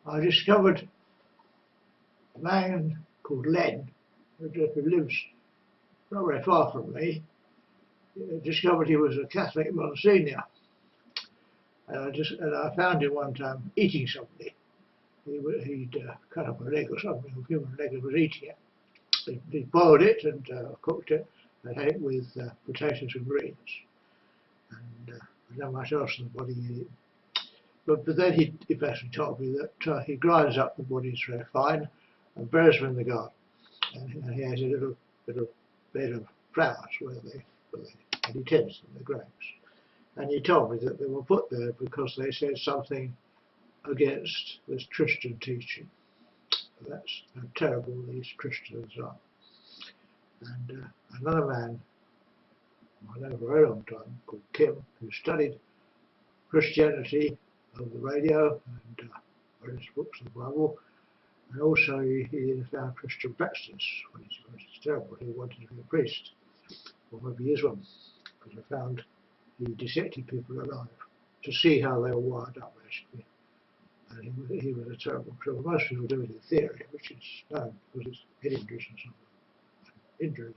I discovered a man called Len, who lives not very far from me. I discovered he was a Catholic Monsignor. And I found him one time eating something. He'd cut up a leg or something, a human leg, and was eating it. He boiled it and cooked it and had it with potatoes and greens. And I don't know much else in the body he ate. But then he basically told me that he grinds up the bodies very fine and buries them in the garden. And he has a little bed of flowers where and he tends them, the grapes. And he told me that they were put there because they said something against this Christian teaching. That's how terrible these Christians are. And another man I know for a very long time called Kim, who studied Christianity on the radio and read his books of the Bible, and also he found Christian practices when it's terrible. He wanted to be a priest, or maybe he is one, because I found he dissected people alive to see how they were wired up, basically. And he was a terrible trouble. Most people do it in theory, which is known because it's head injuries and so on, injuries.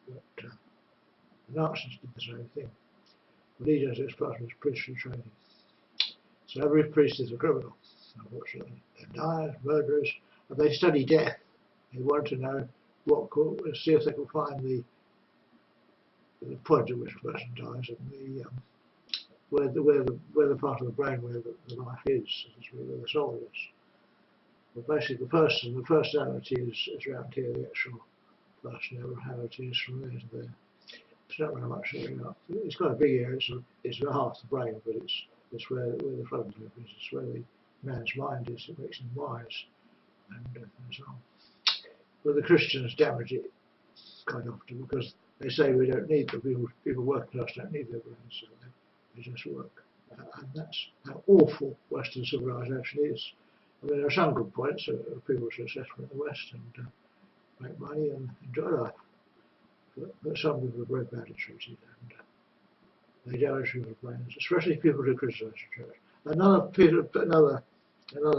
But the Nazis did the same thing. But he does it as part of his priestly training. So every priest is a criminal, unfortunately. They're liars, murderers, and they study death. They want to know see if they can find the point at which a person dies and where the part of the brain where the life is where the soul is. But basically the personality is around here, the actual personality is from there to there. It's not very much area up. It's got a big area, it's about half the brain, but it's where the frontal lobe is, it's where the man's mind is, it makes him wise and so on. But the Christians damage it quite often because they say we don't need them, people working class don't need their brains, so they just work. And that's how awful Western civilization is. I mean, there are some good points of people successful in the West and make money and enjoy life. But some people are very badly treated and they damage people's brains, especially people who criticise the church. Another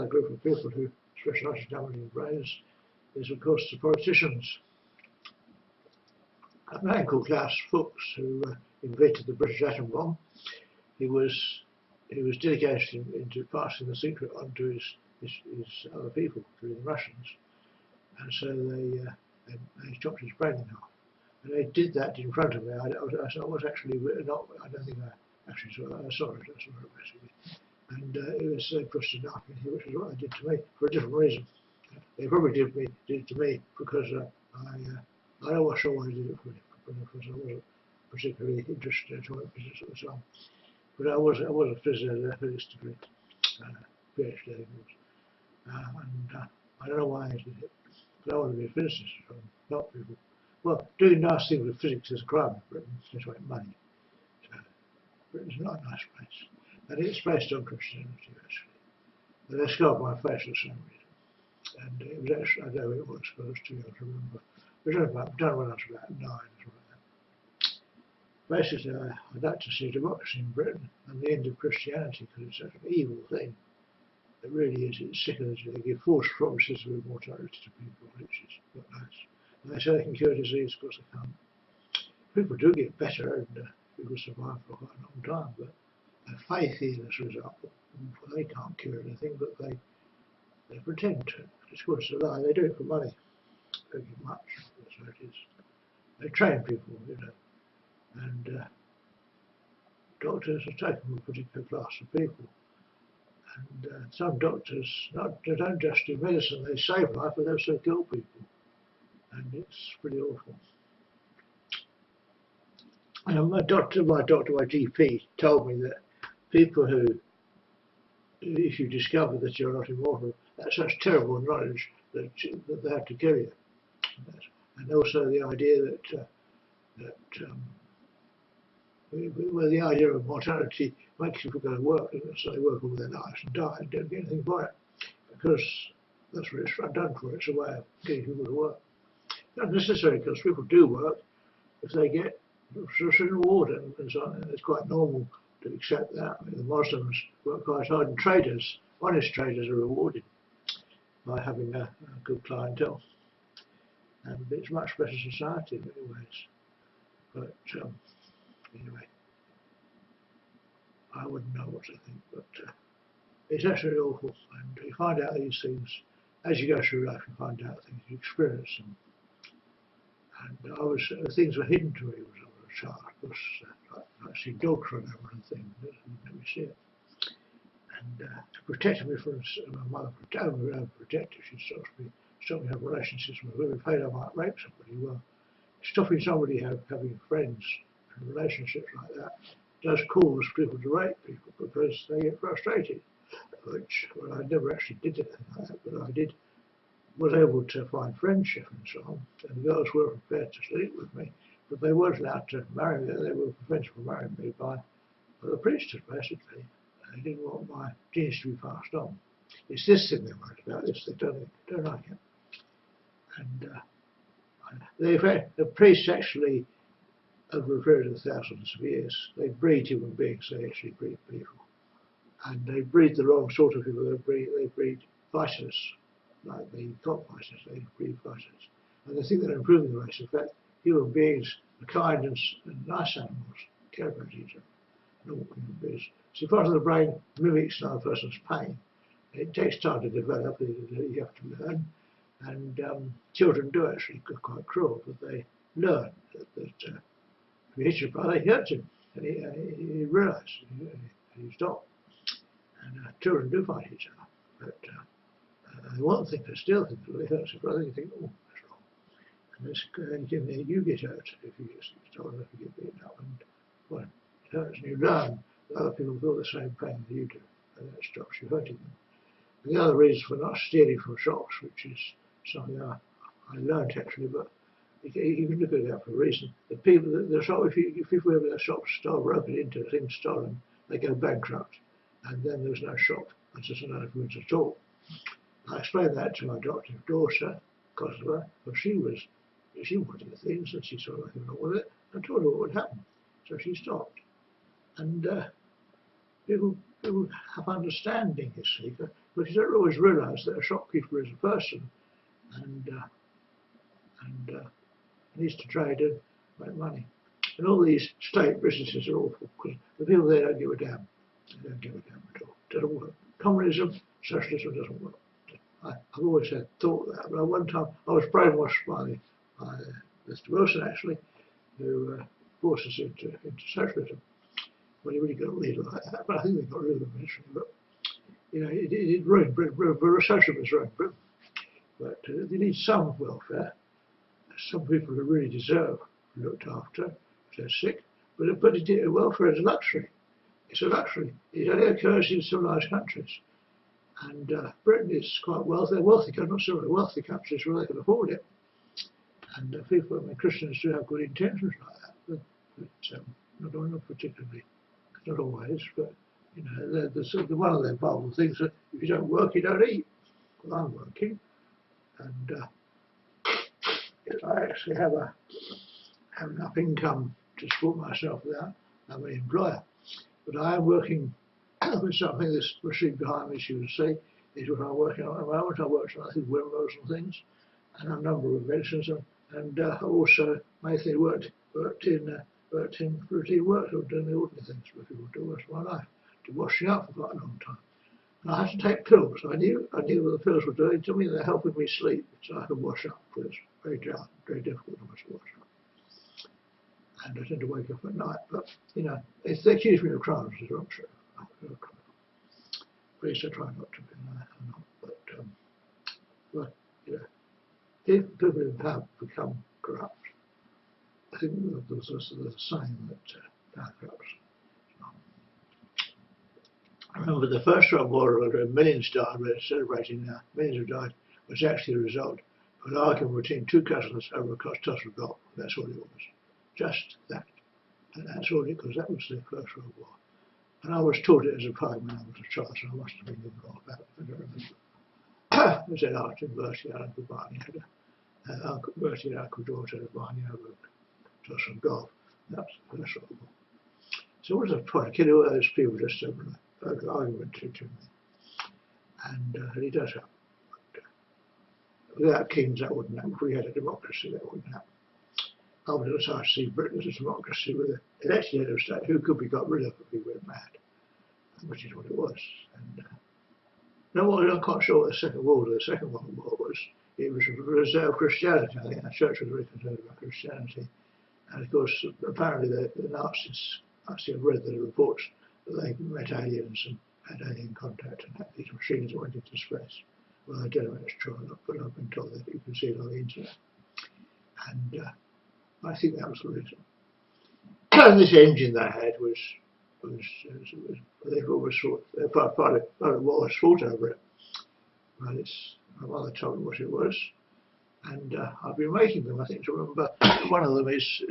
group of people who specialise in damaging brains is, of course, the politicians. A man called Klaus Fuchs, who invented the British atom bomb, he was dedicated into passing the secret on to his other people, to the Russians, and so they chopped his brain in half. And they did that in front of me. I was actually not. I don't think I actually saw it. I saw it basically, and it was pushed enough in here, which is what they did to me for a different reason. They probably did it to me because I don't know sure why they did it for me, because I wasn't particularly interested in atomic physics at the time. But I was a physics degree, PhD, and I don't know why I did it. But I want to be a physicist, not people. Well, doing nice things with physics is a crime in Britain, it's to make money. So Britain's not a nice place. And it's based on Christianity, actually. But they scarred my face for some reason. And it was actually, I know it was, but I was too young to remember. It was done when I was about 9 or something like that. Basically, I'd like to see democracy in Britain and the end of Christianity, because it's such an evil thing. It really is. It's sickening. They give false promises of immortality to people, which is not nice. And they say they can cure disease, of course they can't. People do get better and people survive for quite a long time, but faith healers, for example, they can't cure anything, but they pretend to. It's of course a lie. They do it for money. They don't get much. That's what it is. They train people, and doctors are taken with a particular class of people. And some doctors, they don't just do medicine, they save life, but they also kill people. And it's pretty awful. And my GP, told me that people who, if you discover that you're not immortal, that's such terrible knowledge that they have to kill you. And also the idea well, the idea of mortality makes people go to work, and so they work all their lives and die and don't get anything for it, because that's what it's done for. It's a way of getting people to work. Not necessarily because people do work if they get a reward and so on. And it's quite normal to accept that. I mean, the Muslims work quite hard, and traders honest traders are rewarded by having a good clientele, and it's a much better society in many ways. But anyway, I wouldn't know what to think, but it's actually awful, and you find out these things as you go through life. You find out things, you experience them, and things were hidden to me when I was a child. I see dogs run over and things, you never see it. And to protect me from my mother, protector, she stopped me having relationships with women. Afraid I might rape somebody. Well, stopping somebody having friends and relationships like that does cause people to rape people because they get frustrated. Well, I never actually did anything like that, but I was able to find friendship and so on. And the girls were prepared to sleep with me, but they weren't allowed to marry me. They were prevented from marrying me by the priesthood, basically. They didn't want my genes to be passed on. It's this thing they're worried about. This they don't like it. And the priests actually, over a period of thousands of years, they breed human beings. They actually breed people, and they breed the wrong sort of people. They breed fighters, like the cockfighters. They breed fighters, and they think they're improving the race. In fact, human beings are kind and nice animals, care about each other. Normal human beings. See, part of the brain mimics another person's pain. It takes time to develop. You have to learn, and children do actually quite cruel, but they learn that if you hit your brother, you hurt him, and he realises, and he stops. And children do fight each other, but one thing they still think that they hurt your brother, you think, oh, that's wrong. And you get hurt if you get stolen, if you get beaten up, and well, it hurts, and you learn that other people feel the same pain that you do, and that stops you hurting them. And the other reason for not stealing from shops, which is something I learned actually, but you can look at that for a reason. The people, if people have their shops broken into, things stolen, they go bankrupt, and then there's no shop. There's just no influence at all. I explained that to my adoptive daughter, Kosovo, but she wanted the things, and she saw nothing wrong with it, and told her what would happen. So she stopped. And people have understanding, you see, but you don't always realise that a shopkeeper is a person, and needs to trade and make money. And all these state businesses are awful because the people there don't give a damn. They don't give a damn at all. It doesn't work. Communism, socialism doesn't work. I've always thought that, but one time I was brainwashed by Mr. Wilson actually, who forced us into socialism. Well, he really got rid of that, but I think they got rid of it eventually. But you know, it ruined Britain. Socialism has ruined Britain. But they need some welfare. Some people who really deserve looked after if they're sick. But welfare is a luxury. It's a luxury. It only occurs in civilized countries. And Britain is quite wealthy. They're wealthy, not so wealthy countries where they can afford it. And Christians do have good intentions like that, but not particularly, not always. But you know, one of their Bible things that if you don't work, you don't eat. Well, I'm working, and I actually have enough income to support myself without having an employer. But I am working with something. This machine behind me, as you can see, is what I'm working on at the moment. I worked on windmills and things, and a number of inventions, and I also mainly worked in routine work, or doing the ordinary things that people do most of my life, to washing up for quite a long time. And I had to take pills. I knew what the pills were doing to me. They're helping me sleep, so I can wash up, because it's very dry, very difficult to wash up. And I tend to wake up at night, but you know, they accuse me of crimes, which is not true. Please, I try not to be, I'm not. But you know, if people in power become corrupt, I think there's a saying that power corrupts. I remember the first World War, millions died. We're celebrating now. Millions have died. Was actually a result of an argument between two cousins over a toss of golf. That's all it was. Just that. And that's all it was. That was the First World War. And I was taught it as a poem when I was a child, so I must have been in all about it. I don't remember. It was at Art University, Uncle Barney had Uncle Bertie and Uncle George had a Barney over a toss of golf. That was the First World War. So what was the point? Kidding all those people just over an argument to me. and he does help. But, without kings, that wouldn't happen. If we had a democracy, that wouldn't happen. I would have see Britain as a democracy with an elected head of state who could be got rid of if he went mad, which is what it was. And no, I'm quite sure what the Second World War was. It was reserved Christianity. I think the church was very concerned about Christianity. And of course, apparently the Nazis, I have read the reports that they met aliens and had alien contact and had these machines that went into space. Well, I don't know if it's true or not, but I've been told that you can see it on the internet. And I think that was the reason. And this engine they had was part of what was fought over it. Well, my mother told me what it was, and I've been making them. I think to remember one of them is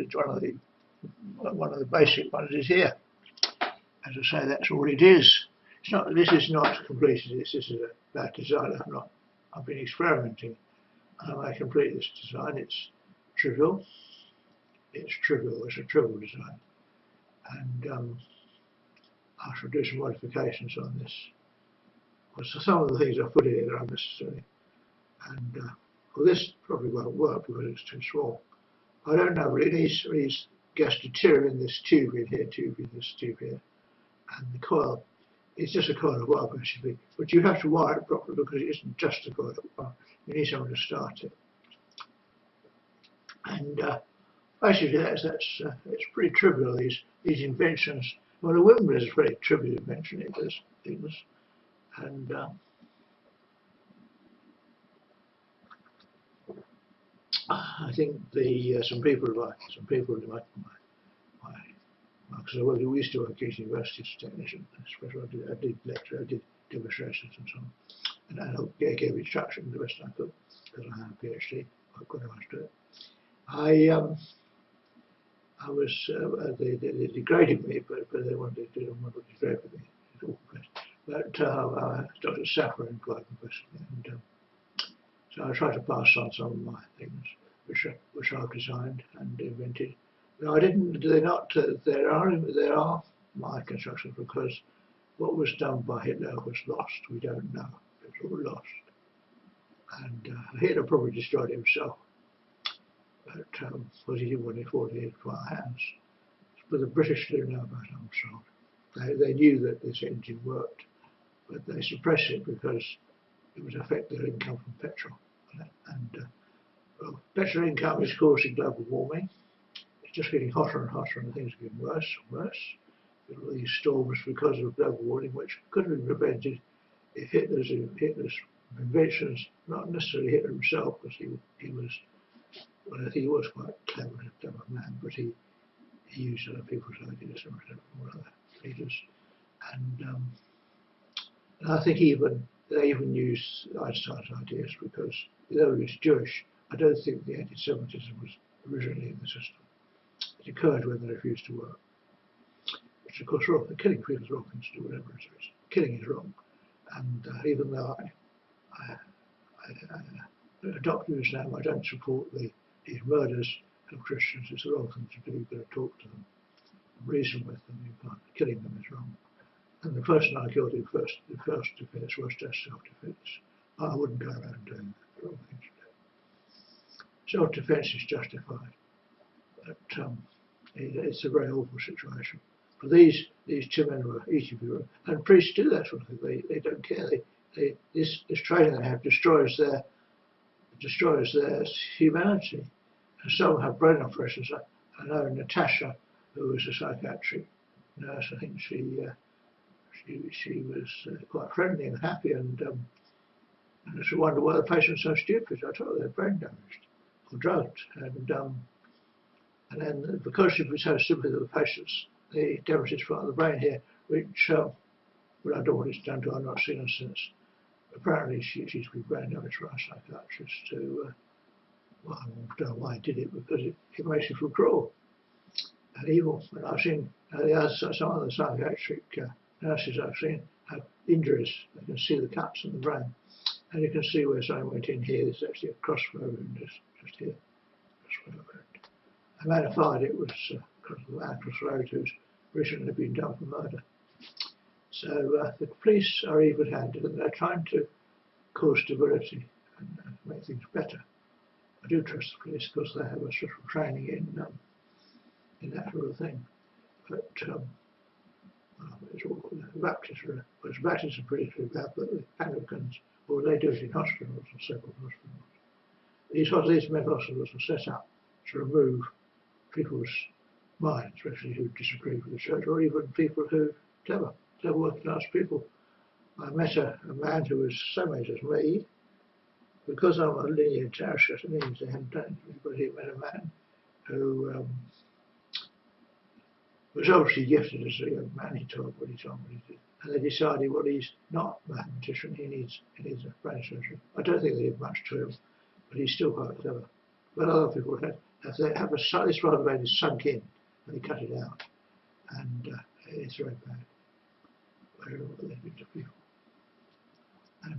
one of the basic ones is here. As I say, that's all it is. It's not. This is not completed. This is a bad design. I've been experimenting. I complete this design. It's trivial. It's trivial. It's a trivial design, and I shall do some modifications on this. So some of the things I put in here are unnecessary, and well, this probably won't work because it's too small. I don't know, but it needs gas deuterium in this tube in here, and the coil is just a coil of wire basically, but you have to wire it properly because it isn't just a coil of wire. You need someone to start it, and basically it's pretty trivial. These inventions. Well, the windmill is a very trivial invention. It does things, and I think some people in my because we used to work at university as a technician, especially I did lecture, I did demonstrations and so on, and I gave instruction the best I could because I had a PhD. I couldn't do it. I was they degraded me, but they didn't want to degrade me. But Dr. Safra employed me basically, and so I tried to pass on some of my things, which I've designed and invented. No, I didn't. They're not. There are my constructions because what was done by Hitler was lost. We don't know. It's all lost. And Hitler probably destroyed himself, but because he didn't want to afford it for our hands. But the British didn't know about it, I'm told. They knew that this engine worked, but they suppressed it because it would affect their income from petrol. And well, petrol income is causing global warming. It's just getting hotter and hotter, and things are getting worse and worse. There are these storms because of global warming, which could have been prevented if Hitler's inventions, not necessarily Hitler himself, because he was, well, I think he was quite clever man, but he used other people's ideas and other leaders, and I think they even used Einstein's ideas because though he was Jewish, I don't think the anti-Semitism was originally in the system. It occurred when they refused to work, which of course wrong. Killing people is wrong thing to do, whatever it is. Killing is wrong, and even though I adopt Islam, I don't support these murders of Christians. It's the wrong thing to do. You've got to talk to them, reason with them. You can't. Killing them is wrong. And the person I killed in first defence was just self-defence. I wouldn't go around doing that. The wrong thing to do. Self-defence is justified, but it's a very awful situation. For these two men were eating people, and priests do that sort of thing. They don't care. This training they have destroys their humanity. And some have brain operations. I know Natasha, who was a psychiatric nurse. I think she was quite friendly and happy, and I just wonder why the patients are so stupid. I told her they're brain damaged or drugged, and then because she was so stupid with the patients, they demonstrated part of the brain here, which well, I don't know what it's done to. I've not seen her since. Apparently, she's been brain damaged by a psychiatrist to. Well, I don't know why I did it, because it makes you feel cruel and evil. And I've seen some other psychiatric nurses I've seen have injuries. They can see the cuts in the brain, and you can see where something went in here. There's actually a crossflow wound just here. Crossflow wound. A man fired it was Atlas Road, who's recently been done for murder. So the police are even-handed, and they're trying to cause stability and make things better. I do trust the police because they have a sort of training in that sort of thing. But it's all Baptists are pretty bad, but the Anglicans, well, they do it in hospitals and several hospitals. These mental hospitals are set up to remove people's minds, especially who disagree with the church, or even people who clever working class people. I met a man who was same age as me. Because I'm a linear Taoist, it means they hadn't done anything, but he met a man who was obviously gifted as a young man. He told what he did. And they decided, well, he's not a mathematician, he needs a brain surgery. I don't think they did much to him, but he's still quite clever. But other people have this rather bad is sunk in, and they cut it out. And it's very bad. Very what they do to people. And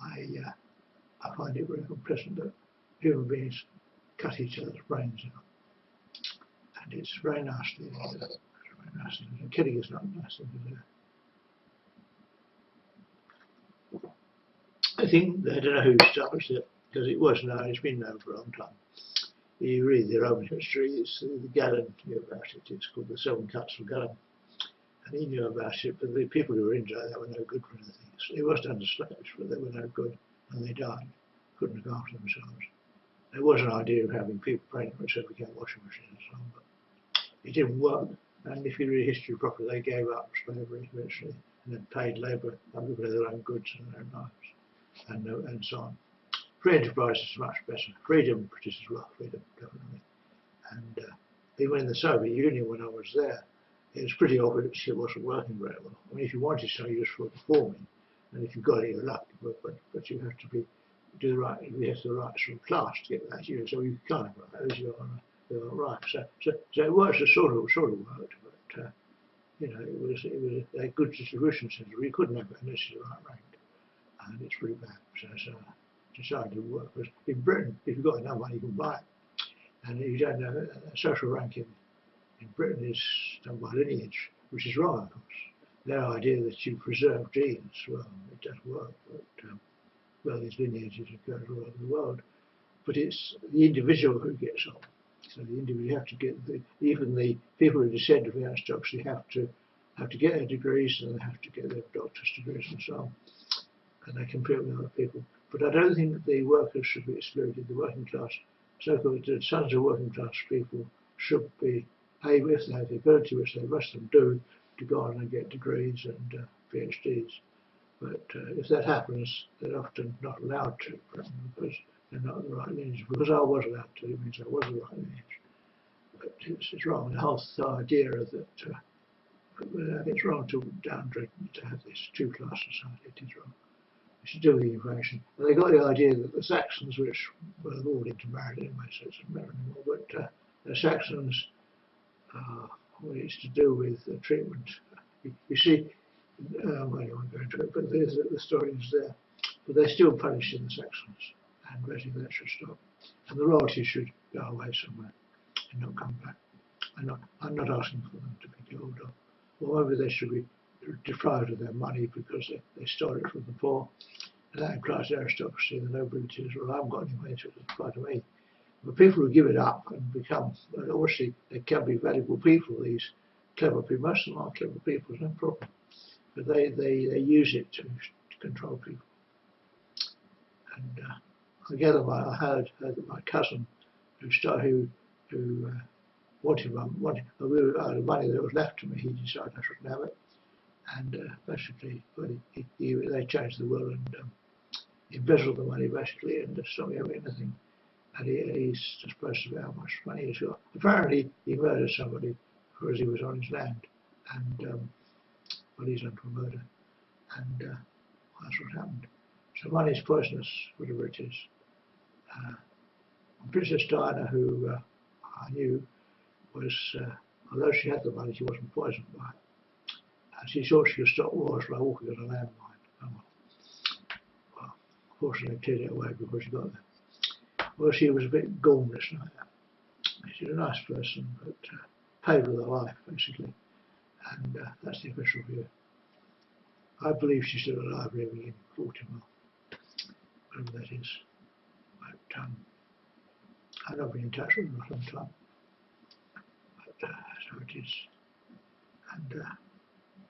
I find it very unpleasant that human beings cut each other's brains out. And it's very nasty. It's very nasty. And killing is not nasty. I think, I don't know who established it, because it was known, it's been known for a long time. You read the Roman history, it's the Galen knew about it. It's called the 7 Cuts of Galen. And he knew about it, but the people who were in jail, they were no good for anything. So it wasn't under slaves, but they were no good, and they died. Couldn't look after themselves. There was an idea of having people pregnant, which they became washing machines and so on, but it didn't work. And if you read history properly, they gave up slavery eventually, and then paid labour, other for their own goods and their own lives, and so on. Free enterprise is much better. Freedom produces wealth, freedom, definitely. And even in the Soviet Union, when I was there, it was pretty obvious it wasn't working very well. I mean, if you wanted something useful performing, and if you got it, you're lucky, but you have to do the right, you have the right sort of class to get that. So you kind of got those you're right. So it works. It sort of worked, but you know, it was a good distribution center. You couldn't have it unless you're the right rank, and it's pretty bad. So decided to work. Because in Britain, if you've got enough money, you can buy it, and you don't know social ranking in Britain is done by lineage, which is wrong, of course. Their idea that you preserve genes, well, it doesn't work, but well, these lineages occur all over the world. But it's the individual who gets on. So the individual have to get even the people who descend from the aristocracy have to get their degrees, and they have to get their doctor's degrees and so on, and they compete with other people. But I don't think the workers should be excluded. The working class, so-called the sons of working class people, should be able, if they have the ability, which they must do, to go on and get degrees and PhDs. But if that happens, they're often not allowed to, because they're not the right lineage. Because I was allowed to, it means I was the right lineage. But it's wrong. The whole idea that it's wrong to downgrade to have this two-class society. It is wrong. It's to do with the information. And they got the idea that the Saxons, which were all intermarried anyway, so it's not married anymore, but the Saxons, well, it's to do with treatment. You see, I don't want to go into it, but the story is there. But they're still punishing the Saxons, and basically that should stop. And the royalty should go away somewhere and not come back. I'm not asking for them to be killed, or maybe they should be deprived of their money because they stole it from the poor. And that implies aristocracy, the nobility, well, I haven't got any money to apply to me. But people who give it up and become, obviously, they can be valuable people, these clever people. Most of them are clever people, no problem. But they use it to control people. And I gather I heard that my cousin, who wanted the money that was left to me, he decided I shouldn't have it. And basically, they changed the will and embezzled the money, basically, and stopped me having anything. And he's supposed to be how much money he's got. Apparently, he murdered somebody because he was on his land, and well, he's under murder, and that's what happened. So money is poisonous, whatever it is. Princess Diana, who I knew, was, although she had the money, she wasn't poisoned by it. And she thought she could stop wars by walking on a landmine. Well, fortunately, they cleared it away before she got there. Well, she was a bit gormless like that. She's a nice person, but paid with her life, basically. and that's the official view. I believe she's still alive, living in Baltimore, wherever that is. But I've not been in touch with her for a long time. But that's how it is. And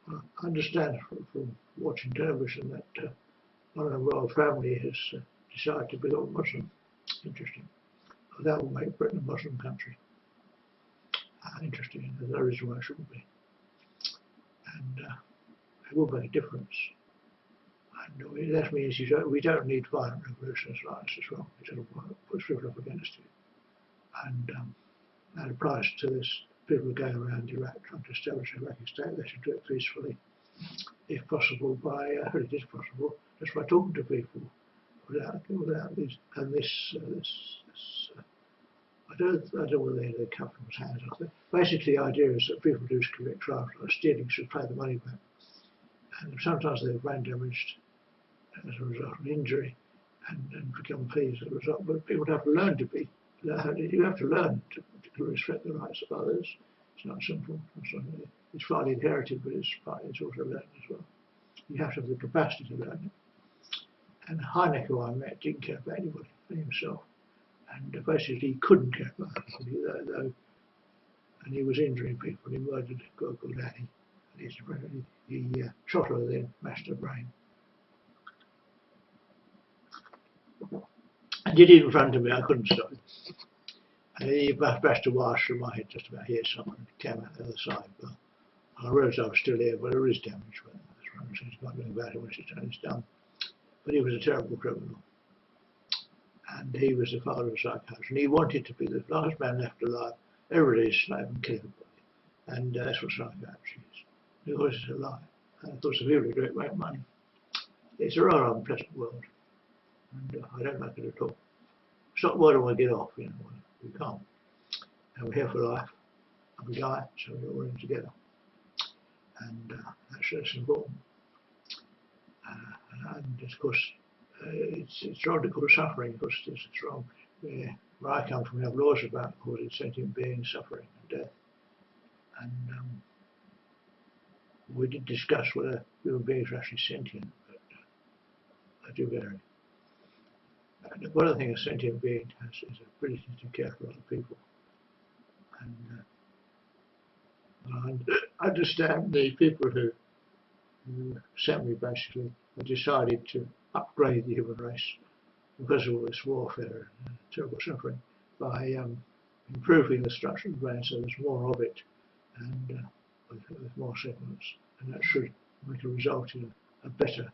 well, I understand from watching television that one of the royal family has decided to become Muslim. Interesting. Well, that will make Britain a Muslim country. Interesting. There's no reason why it shouldn't be. And it will make a difference. And that means we don't need violent revolutions like this as well. It doesn't push people up against it. And that applies to this. People are going around Iraq trying to establish an Iraqi state. They should do it peacefully, if possible, it is possible, just by talking to people without these. And this I don't know whether they come from his hands. Basically, the idea is that people who do commit crimes like stealing should pay the money back. And sometimes they're brain damaged as a result of injury and become thieves as a result. But people have to learn to be. You have to learn to respect the rights of others. It's not simple. It's partly inherited, but it's also learned as well. You have to have the capacity to learn it. And Heinecker, who I met, didn't care about anybody, but himself. And basically he couldn't care about anybody, though, and he was injuring people. He murdered a girl called Annie. He shot her, then mashed her brain. I did it in front of me, I couldn't stop it. And he bashed a wire through my head just about here. Someone came out the other side. But I realised I was still here, but there is damage. That's right, so he's not doing about it once it's done. But he was a terrible criminal. And he was the father of psychiatry. And he wanted to be the last man left alive. Everybody is slave and kill everybody. And that's what psychiatry is. Because it's a lie. And of course, the people who do it make money. It's a rather unpleasant world. And I don't like it at all. It's not why do I get off, you know, we can't. And we're here for life. And we die, so we're all in together. And that's important. And of course, it's wrong to cause suffering, because it's wrong. Where I come from, we have laws about causing sentient beings suffering and death. And we did discuss whether human beings are actually sentient, but they do vary. And one of the things a sentient being has is the ability to care for other people. And I understand the people who sent me basically have decided to upgrade the human race because of all this warfare and terrible suffering by improving the structure of the brain so there's more of it and with more signals, and that should make a result in a better,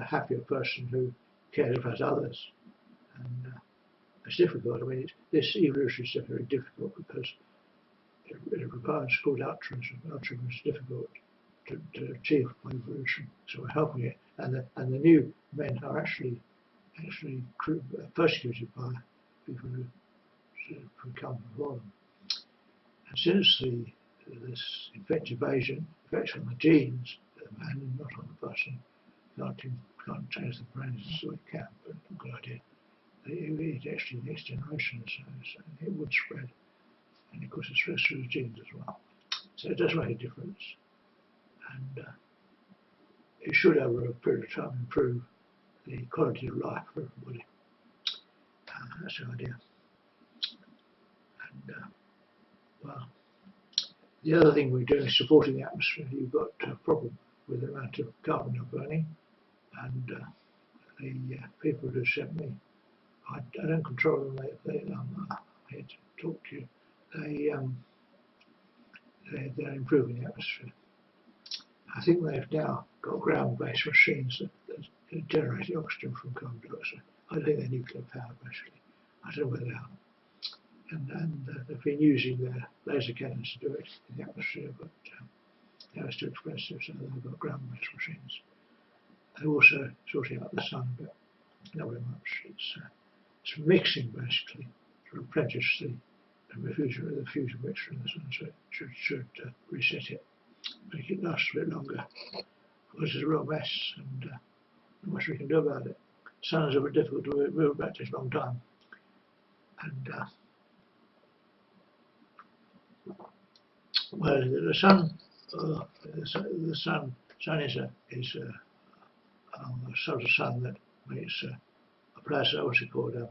happier person who cares about others. And it's difficult. I mean, this evolution is very difficult because it requires called altruism. Altruism is difficult to achieve by evolution, so we're helping it. And the new men are actually persecuted by people who come before them. And since this infective agent affects on the genes of the man and not on the person, can't change the brain as well it can, but a good idea. It's actually the next generation, so it would spread. And of course it spreads through the genes as well. So it does make a difference. And it should over a period of time improve the quality of life for everybody. That's the idea. And well, the other thing we're doing is supporting the atmosphere. You've got a problem with the amount of carbon you're burning, and the people who sent me, I don't control them. I'm here to talk to you. They're improving the atmosphere. I think they've now got ground-based machines that generate oxygen from carbon dioxide. I think they're nuclear powered, basically. I don't know where they are. And they've been using their laser cannons to do it in the atmosphere, but it's too expensive, so they've got ground-based machines. They're also sorting out the sun, but not very much. It's mixing, basically, to replenish the fusion mixture in the sun, so it should reset it, make it last a bit longer. Because it's a real mess, and not much we can do about it. Sun is a bit difficult to move about, takes a long time. And well, the sun the sun is a sort of sun that makes a plasma, what's it called, a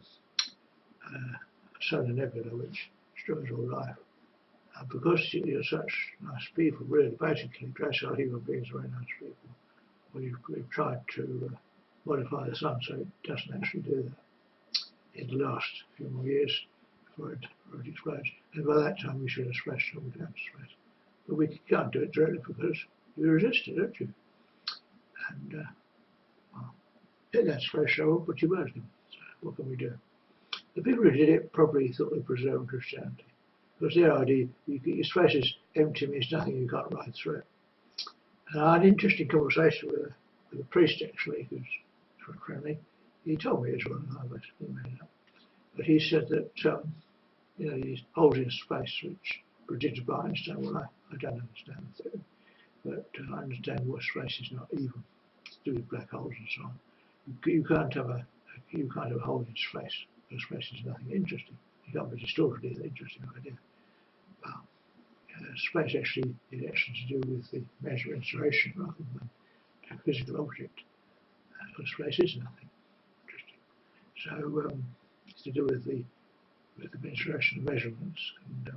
solar nebula, which destroys all life. And because you're such nice people, really, basically, Gracile human beings are very nice people. We've tried to modify the sun so it doesn't actually do that. It'll last a few more years before it explodes. And by that time, we should have splashed it all down to space. But we can't do it directly because you resist it, don't you? And that's very sure, but you won't. So what can we do? The people who did it probably thought they preserved Christianity. Because their idea, your space is empty, means nothing, you can't ride through it. And I had an interesting conversation with a priest actually, who's quite friendly. He told me as well, and I basically made it up. But he said that, these holes in space which predicted by Einstein, well, I don't understand the theory, but I understand what space is not evil. It's to do with black holes and so on. You can't have a hole in space, because space is nothing interesting. You can't be distorted with an interesting idea. Space actually is actually to do with the matter of insulation rather than a physical object. Because space is nothing interesting. So it's to do with the mensuration of measurements. And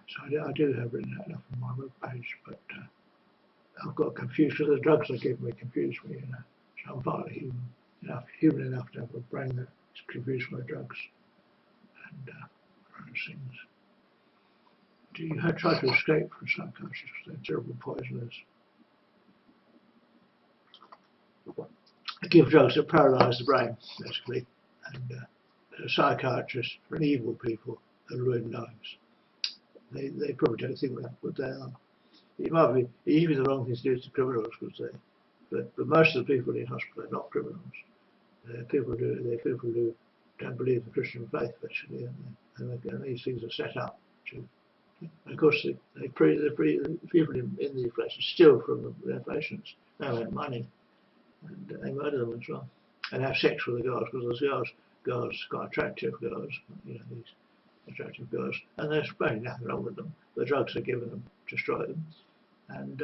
so I do have written that up on my web page, but I've got confused because the drugs they give me confuse me. So I'm partly human enough to have a brain that's confused by drugs and those things. Do you try to escape from psychosis? They're terrible poisoners. They give drugs that paralyse the brain, basically, and psychiatrists are evil people that ruin lives. They probably don't think what they are. It might be even the wrong thing to do to criminals, but most of the people in hospital are not criminals. They're people who don't believe the Christian faith, actually, and these things are set up to. Of course, the people in these places steal from their patients. They want money, and they murder them as well, and have sex with the girls, because those girls quite attractive girls, these attractive girls, and there's probably nothing wrong with them. The drugs are given them to destroy them, and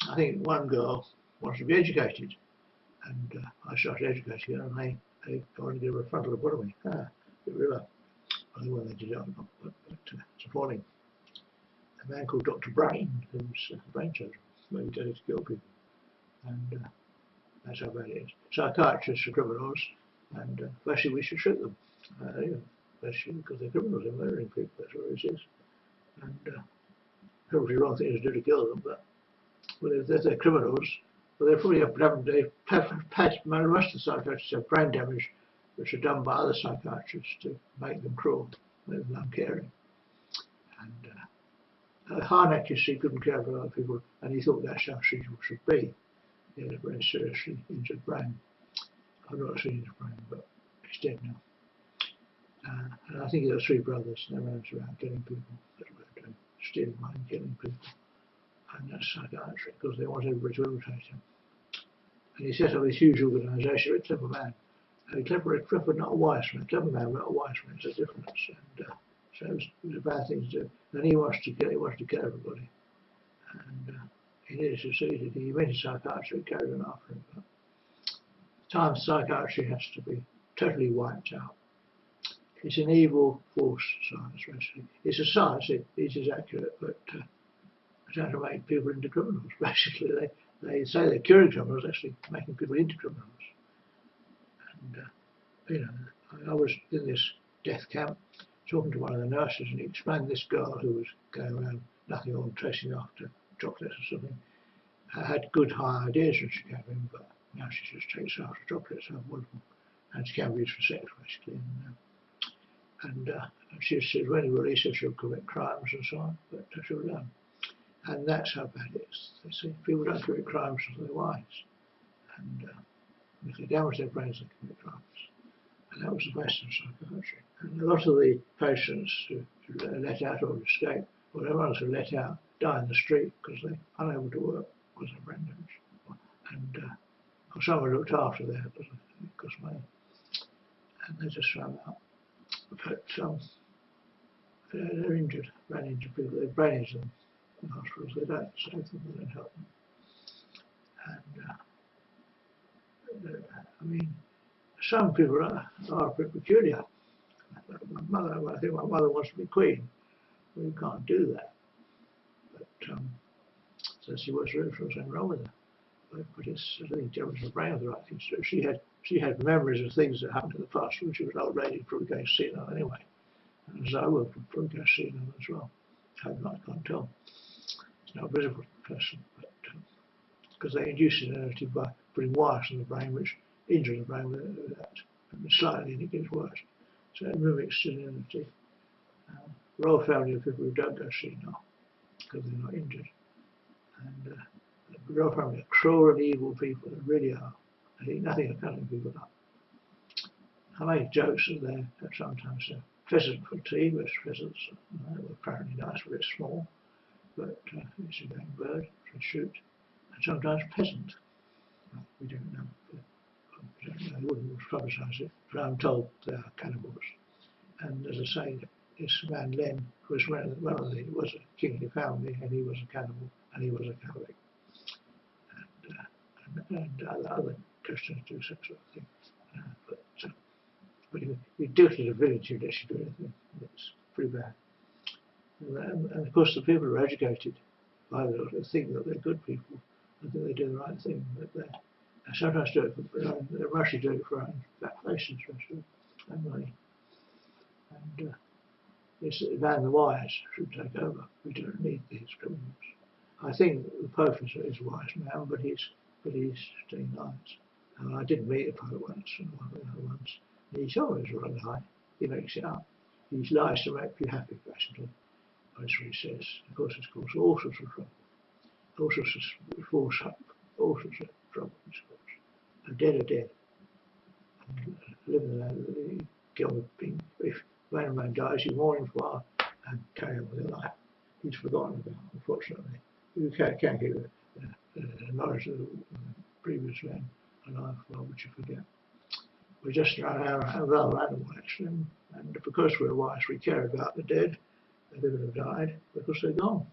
I think one girl wants to be educated, and I started educating her, and they wanted to give her a frontal lobotomy. Bit river. I don't know whether they did it or not, but it's appalling. A man called Dr. Brain, who's a brain surgeon, maybe did it to kill people, and that's how bad it is. Psychiatrists are criminals, and basically we should shoot them. Basically because they're criminals, they're murdering people, that's what it is. And probably the wrong thing to do to kill them, but if they're criminals, well, they're probably most of the psychiatrists have brain damage, which are done by other psychiatrists to make them cruel, make them uncaring. And Harnack, you see, couldn't care for other people, and he thought that's how people should be. He had a very seriously injured brain. I've not seen his brain, but he's dead now. And I think there were three brothers, and they ran around killing people, stealing money, killing people. And that's psychiatry, because they want everybody to imitate him. And he set up this huge organisation, a clever man. Clever, not a wise man. Clever man, not a wise man. It's a difference. And so it was a bad thing to do. And he wants to kill everybody. And he nearly succeeded. He invented psychiatry, carried on after him. But at times psychiatry has to be totally wiped out. It's an evil force, science, basically. It's a science, it is accurate, but trying to make people into criminals, basically. They say they're curing criminals, actually making people into criminals. And, I was in this death camp talking to one of the nurses, and he explained this girl who was going around nothing on chasing after chocolates or something, had good high ideas when she came in, but now she just chases after chocolates, how wonderful. And she can be used for sex, basically. And she said when he released her, she'll commit crimes and so on, but she'll learn. And that's how bad it is. They say people don't commit crimes because they're wise. And if they damage their brains, they commit crimes. And that was the best in psychiatry. And a lot of the patients who let out or escape, or the ones who let out, die in the street because they're unable to work because of brain damage. And someone looked after that because money. And they just ran out. But they're injured, brain injured people, their brains in hospitals, they don't save them, they don't help them. And I mean, some people are a bit peculiar. I think my mother wants to be queen. Well, you can't do that. But so she was there was nothing wrong with her. But it's, I think Jefferson Brown was the right thing to do. She had memories of things that happened in the past when she was an old lady, probably going senile anyway. And so I will probably go senile as well. I can't tell. It's not a visible person, but because they induce senility by putting wires in the brain which injure the brain with that. And slightly and it gets worse. So it mimics senility. Royal family of people who don't go senile because they're not injured. And the royal family are cruel and evil people, they really are. I think nothing of cutting people up. I make jokes that sometimes pheasant for tea, West pheasants, they were apparently nice, very small, but it's a game bird to shoot. And sometimes peasant. Well, we don't know. We don't know. They wouldn't publicise it, but I'm told they are cannibals. And as I say, this man Len was was a kingly family, and he was a cannibal, and he was a Catholic. And other Christians do such sort of thing. But you do it in a village, you let you do anything. It's pretty bad. And of course, the people who are educated by the think that they're good people, and think they do the right thing. But they sometimes do it for their own, they mostly do it for their own fat faces, and money. And it's man the wise should take over. We don't need these criminals. I think the Pope is wise now, but he's staying nice. I did meet the Pope once, He's always a lie. He makes it up. He lies to make you happy, basically. That's what he says. Of course, it's caused all sorts of trouble. All sorts of false hope. All sorts of trouble, it's caused. And dead are dead. And living there, get on with being, if when a man dies, you mourn him for a while and carry on with your life. He's forgotten about, unfortunately. You can't keep the knowledge of the previous man alive, well, would you forget? We're just another animal, actually, and because we're wise, we care about the dead, the living have died, because they're gone.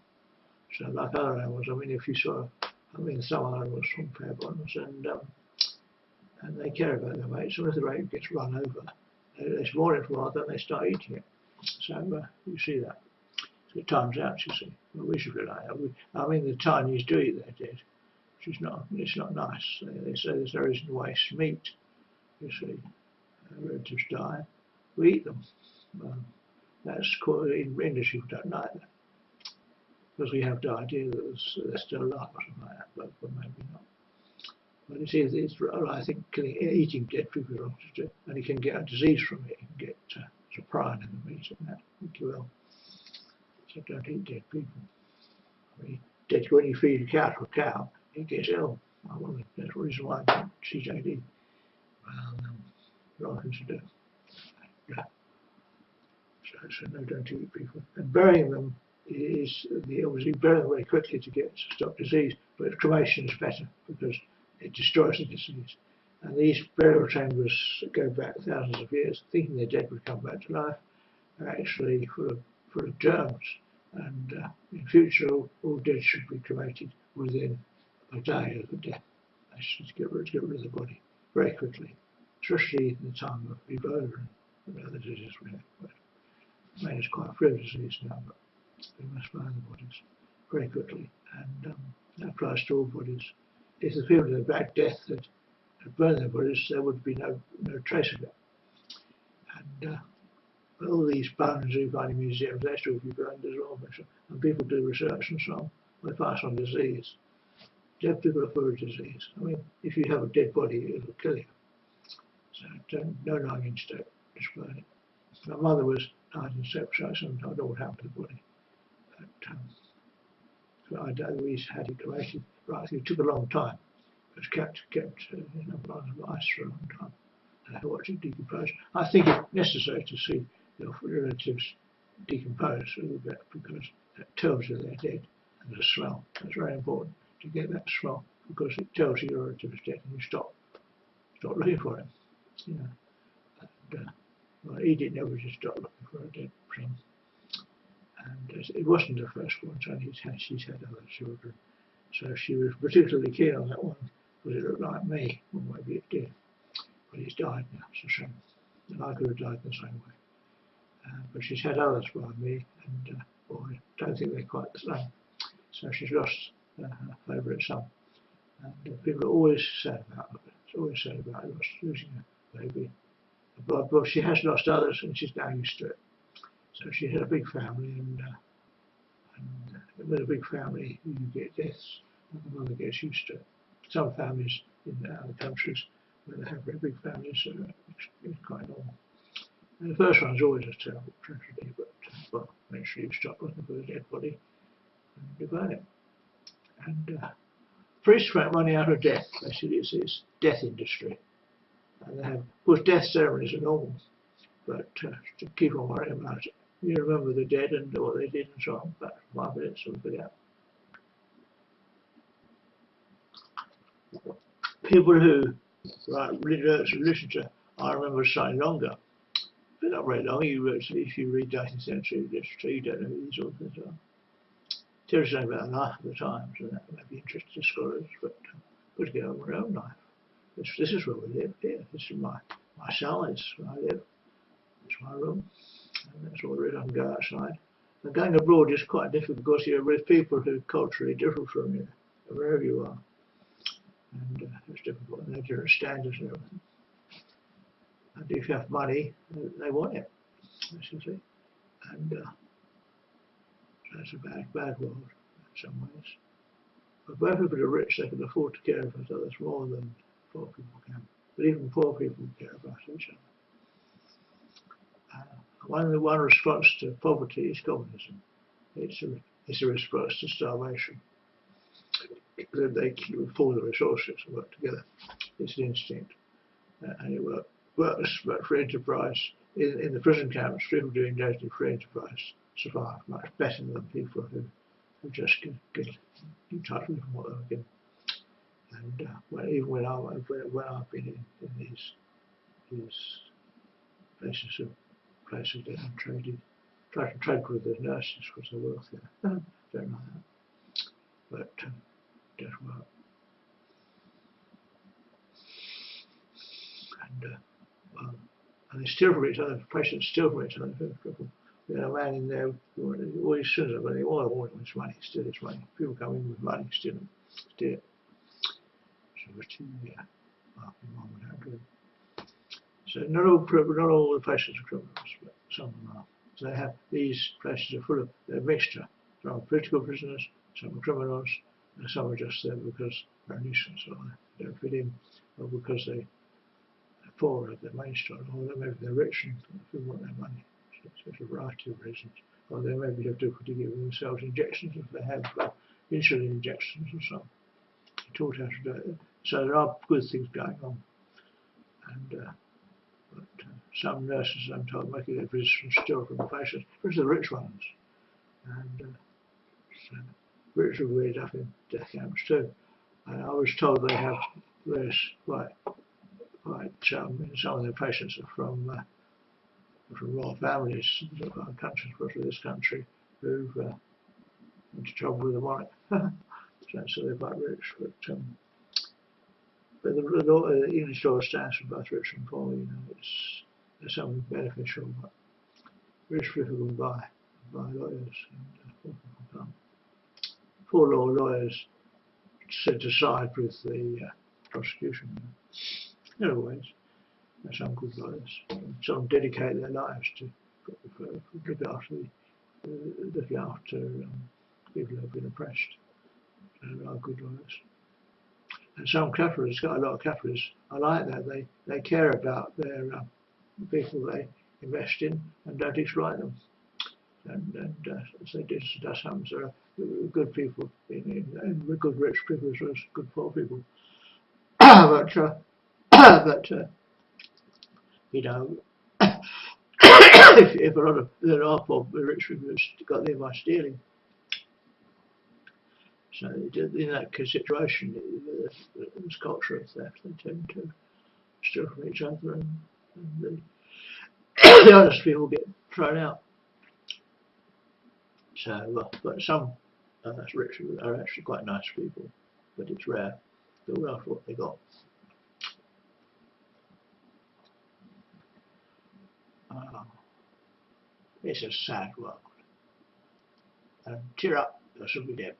So, like other animals, I mean, if you saw, some animals from fair bonds, and they care about their mates, so if the mate gets run over, they mourn it for a while, then they start eating it. So, you see that. So it times out, you see. Well, we should be like that. The Chinese do eat their dead, which is it's not nice. They say there's no reason to waste meat. You see, relatives die, we eat them. That's called, in English people don't like that, because we have the idea that they're still alive or something like that, but maybe not. But you see, I think eating dead people is wrong to do, and you can get a disease from it. You can get soprano in the meat and that, make you ill. So don't eat dead people. When you feed a cow to a cow, it gets ill. Well, that's the reason why CJD. Wrong thing to do. Yeah. So no, don't eat people. And burying them is obviously bury them very quickly to stop disease, but cremation is better because it destroys the disease. And these burial chambers go back thousands of years, thinking their dead would come back to life, are actually full of germs. And in future, all dead should be cremated within a day of the death. They should get rid of the body very quickly, especially in the time of Ebola and other diseases we have. Man is quite free of disease now, but we must burn the bodies very quickly, and that applies to all bodies. If the people in the Black Death had burned their bodies, there would be no trace of it. And all these bones you find in museums, they should be burned as well. And people do research and so on. They pass on disease. Dead people are full of disease. If you have a dead body, it'll kill you. So no lying in state, just burn it. My mother died in sepsis, and I don't know what happened to the body. But we had it cremated. Right, it took a long time. It was kept in a lot of ice for a long time. And I watched it decompose. I think it's necessary to see your relatives decompose a little bit because that tells you they're dead. And the smell. That's very important to get that smell because it tells you your relative is dead and you stop looking for him. And, he didn't ever just stop looking for a dead son. And it wasn't the first one, so she's had other children. So she was particularly keen on that one because it looked like me. Well, maybe it did, but he's died now. It's a shame. And I could have died the same way. But she's had others by me, and I don't think they're quite the same. So she's lost her favourite son. And people are always sad about it. It's always sad about losing a baby. But she has lost others, and she's now used to it. So she had a big family, and with a big family, you get deaths, and the mother gets used to it. Some families in other countries where they have very big families, it's quite normal. And the first one's always a terrible tragedy, but well, eventually you stop looking for the dead body and you burn it. And priests make money out of death. Basically, it's this death industry. And they have, of course, death ceremonies are normal, but to keep on worrying about it. You remember the dead and what they did and so on, but 5 minutes we'll forget. People who write literature, I remember slightly longer. But not very long. If you read 19th century literature, you don't know who these authors are. Tells you something about the life of the times, and that may be interesting to scholars, but to get on with their own life. This is where we live here. This is my cell, it's where I live. It's my room. And that's all there is. I can go outside. And going abroad is quite difficult because you're with people who are culturally different from you, wherever you are. And it's difficult. And they're different standards and everything. And if you have money, they want it, basically. And so it's a bad world in some ways. But where people are rich, they can afford to care about others more than poor people can. But even poor people care about each other. One response to poverty is communism. It's a response to starvation. They pool the resources and work together. It's an instinct, and it works. But free enterprise in the prison camps, people doing engaged in free enterprise survive much better than people who just get entitled from what they're given. And even when I've been in these places that I'm traded, try to trade with the nurses because they're wealthier. Don't know that, but it does work. And they steal from each other. Patients steal from each other. We had a man in there who always says that when all I want is money, steal his money. People come in with money, steal it. So it was too, mom would have to. So not all the patients are criminals, but some of them are. So they have these places are full of a mixture. Some are political prisoners, some are criminals, and some are just there because they're a nuisance or they don't fit in, or because they're poor at their money store, or maybe they're rich and people want their money. So there's a variety of reasons. Or they maybe have difficulty giving themselves injections if they have insulin injections or something. They're taught how to do it. So there are good things going on. And but some nurses, I'm told, making their physicians steal from the patients, especially the rich ones. And so rich are weird up in death camps too. And I was told they have various some of their patients are from royal families in other countries, especially this country, who've into trouble with the monarch. So they're quite rich, but the English law stands for both rich and poor. You know, there's something beneficial, but rich people can buy lawyers, and poor people can't. Poor lawyers decide with the prosecution. In other ways, there's some good lawyers. Some dedicate their lives to look after people who have been oppressed. There are good lawyers. And some capitalists, got a lot of capitalists, I like that, they care about their people they invest in and don't exploit them. And so this does happen. There are good people, good rich people as well as good poor people. but you know, if a lot of there are poor rich people who've got there by stealing. So in that situation, there's culture of theft. They tend to steal from each other, and the honest people get thrown out. So, but some rich are actually quite nice people, but it's rare. But that's what they got. It's a sad world. And cheer up, there shall be them.